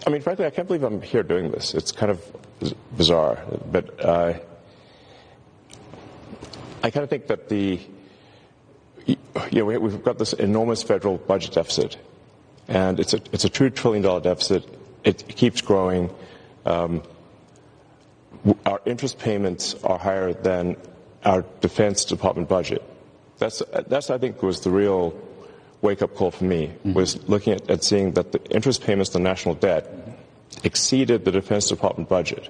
I mean, frankly, I can't believe I'm here doing this. It's kind of bizarre, but I kind of think that we've got this enormous federal budget deficit, and it's a $2 trillion deficit. It keeps growing. Our interest payments are higher than our Defense Department budget. That's I think was the real wake-up call for me, was looking at seeing that the interest payments on national debt exceeded the Defense Department budget,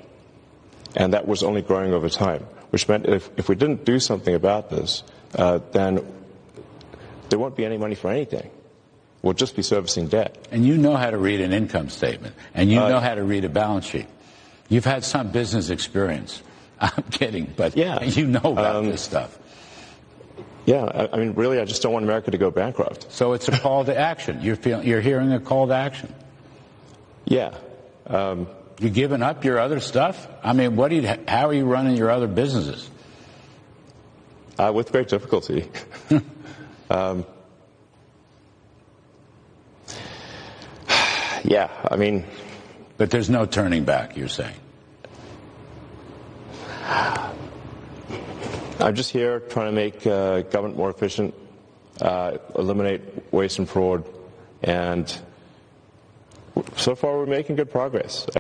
and that was only growing over time, which meant if we didn't do something about this, then there won't be any money for anything. We'll just be servicing debt. And you know how to read an income statement, and you know how to read a balance sheet. You've had some business experience. I'm kidding, but yeah, you know about this stuff. Yeah, I mean, really, I just don't want America to go bankrupt. So it's a call to action. You're hearing a call to action. Yeah. You giving up your other stuff? I mean, how are you running your other businesses? With great difficulty. Yeah, I mean. But there's no turning back, you're saying? I'm just here trying to make government more efficient, eliminate waste and fraud, and so far we're making good progress.